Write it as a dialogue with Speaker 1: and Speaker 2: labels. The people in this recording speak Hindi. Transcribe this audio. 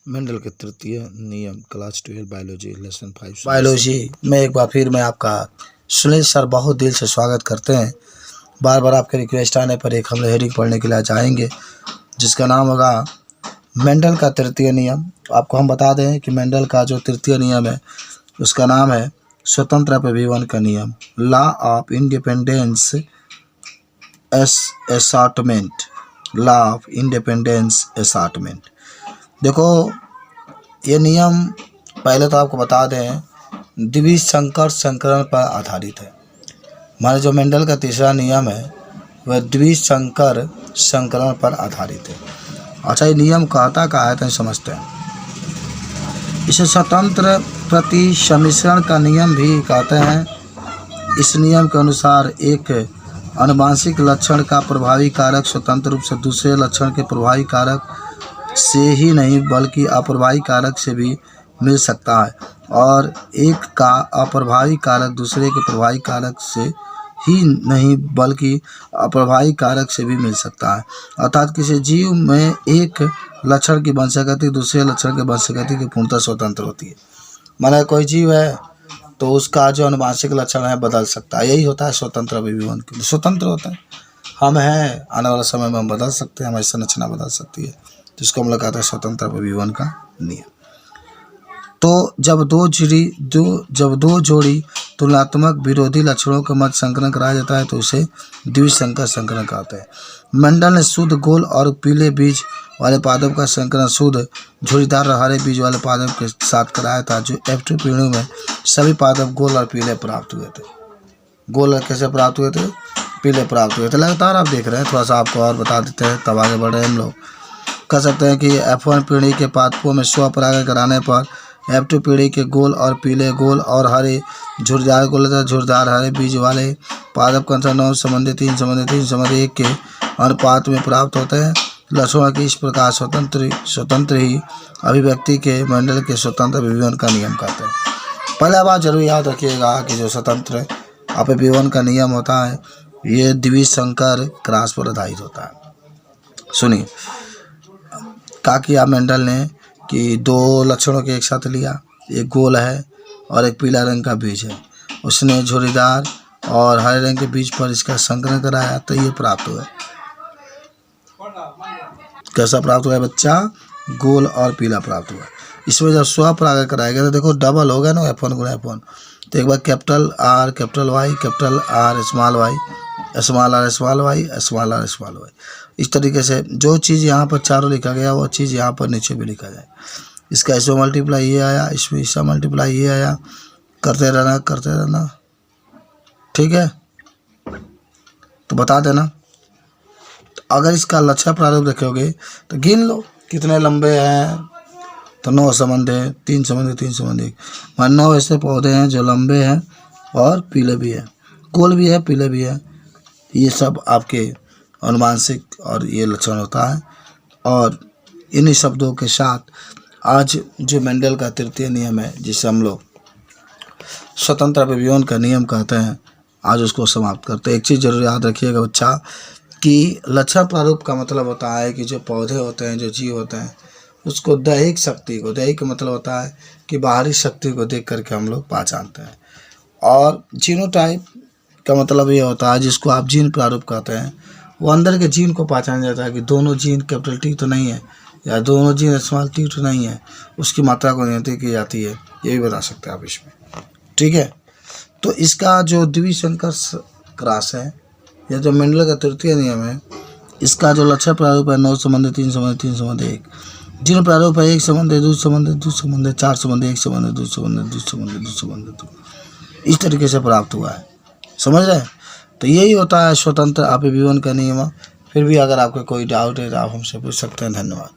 Speaker 1: मेंडल के तृतीय नियम क्लास 12 बायोलॉजी लेसन 5
Speaker 2: बायोलॉजी में एक बार फिर मैं आपका सुनील सर बहुत दिल से स्वागत करते हैं। बार बार आपके रिक्वेस्ट आने पर एक हम लोग हेडिंग पढ़ने के लिए जाएंगे जिसका नाम होगा मेंडल का तृतीय नियम। आपको हम बता दें कि मेंडल का जो तृतीय नियम है उसका नाम है स्वतंत्र अपव्यवन का नियम, law of independence assortment, law of independence assortment. देखो ये नियम पहले तो आपको बता दें द्विसंकर संकरण पर आधारित है। हमारे जो मेंडल का तीसरा नियम है वह द्विसंकर संकरण पर आधारित है। अच्छा, ये नियम कहता क्या है तो समझते हैं। इसे स्वतंत्र प्रति सम्मिश्रण का नियम भी कहते हैं। इस नियम के अनुसार एक आनुवंशिक लक्षण का प्रभावी कारक स्वतंत्र रूप से दूसरे लक्षण के प्रभावी कारक से ही नहीं बल्कि अप्रभावी कारक से भी मिल सकता है, और एक का अप्रभावी कारक दूसरे के प्रभावी कारक से ही नहीं बल्कि अप्रभावी कारक से भी मिल सकता है। अर्थात किसी जीव में एक लक्षण की वंशागति दूसरे लक्षण के वंशागति की पूर्णतः स्वतंत्र होती है। माना कोई जीव है तो उसका जो आनुवंशिक लक्षण है बदल सकता है, यही होता है स्वतंत्र अपव्यवन के लिए। स्वतंत्र होता है, हम हैं आने वाले समय में हम बदल सकते हैं, हमारी संरचना बदल सकती है, जिसको हम लोग कहते हैं स्वतंत्र अपव्यवन का नियम। तो जब दो जोड़ी तुलनात्मक विरोधी लक्षणों के मध्य संकरण कराया जाता है तो उसे द्विसंकर संकरण कहते हैं। मेंडल ने शुद्ध गोल और पीले बीज वाले पादप का संकरण शुद्ध झुर्रीदार और हरे बीज वाले पादप के साथ कराया था, जो F2 पीढ़ी में सभी पादप गोल और पीले प्राप्त हुए थे। गोल और कैसे प्राप्त हुए थे? पीले प्राप्त हुए थे। लगातार आप देख रहे हैं, थोड़ा सा आपको और बता देते हैं तब आगे बढ़ रहे हैं हम लोग। कह सकते हैं कि F1 पीढ़ी के पादपों में स्वपरागण कराने पर F2 पीढ़ी के गोल और पीले, गोल और हरे झुर्रीदार गोल झुर्रीदार हरे बीज वाले पादप का अंतर 9 संबंधी 3 संबंधी 3 संबंधी 1 के अनुपात में प्राप्त होते हैं। लक्षणों की इस प्रकार स्वतंत्र ही अभिव्यक्ति के मेंडल के स्वतंत्र अपव्यवन का नियम कहते हैं। पहला बात जरूर याद रखिएगा कि जो स्वतंत्र अपव्यवन का नियम होता है ये द्विसंकर क्रॉस पर आधारित होता है। सुनिए, क्या किया मेंडल ने कि दो लक्षणों के एक साथ लिया, एक गोल है और एक पीला रंग का बीज है। उसने झुर्रीदार और हरे रंग के बीज पर इसका संकरण कराया तो ये प्राप्त हुआ। कैसा प्राप्त हुआ बच्चा? गोल और पीला प्राप्त हुआ। इसमें जब स्वपरागण कराएगा तो देखो डबल होगा ना, F1 गुना F1। तो एक बार capital R capital Y capital R small y small r small y small r small y। इस तरीके से जो चीज़ यहाँ पर चारों लिखा गया वो चीज़ यहाँ पर नीचे भी लिखा जाए। इसका इसमें मल्टीप्लाई ये आया, इसमें इसका मल्टीप्लाई ये आया, करते रहना। ठीक है, तो बता देना। तो अगर इसका लक्षण प्रारूप देखोगे तो गिन लो कितने लंबे हैं, तो 9 संबंध है, 3 संबंध 3 संबंध 1। मान 9 ऐसे पौधे हैं जो लंबे हैं और पीले भी हैं, गोल भी है, पीले भी है। ये सब आपके अनुवांशिक और ये लक्षण होता है। और इन्हीं शब्दों के साथ आज जो मेंडल का तृतीय नियम है जिसे हम लोग स्वतंत्र अपव्यवन का नियम कहते हैं, आज उसको समाप्त करते हैं। एक चीज़ जरूर याद रखिएगा बच्चा कि लक्षण प्रारूप का मतलब होता है कि जो पौधे होते हैं, जो जीव होते हैं, उसको दैहिक शक्ति को, दैहिक का मतलब होता है कि बाहरी शक्ति को देख करके हम लोग पहचानते हैं। और जीनोटाइप का मतलब ये होता है जिसको आप जीन प्रारूप कहते हैं, वो अंदर के जीन को पहचाना जाता है कि दोनों जीन कैपिटल T तो नहीं है या दोनों जीन स्मॉल t तो नहीं है, उसकी मात्रा को नियंत्रित की जाती है, ये भी बता सकते हैं आप इसमें। ठीक है, तो इसका जो द्विसंकर क्रॉस है या जो मेंडल का तृतीय नियम है, इसका जो लक्षण प्रारूप है 9 संबंध 3 संबंध 3 संबंध 1, जीन प्रारूप है 1 संबंध 2 संबंध 2 संबंध 4 संबंध 1 संबंध 2 संबंध 2 संबंध 2 संबंध 2, इस तरीके से प्राप्त हुआ है। समझ रहे हैं? तो यही होता है स्वतंत्र अपव्यवन का नियम। फिर भी अगर आपको कोई डाउट है तो आप हमसे पूछ सकते हैं। धन्यवाद।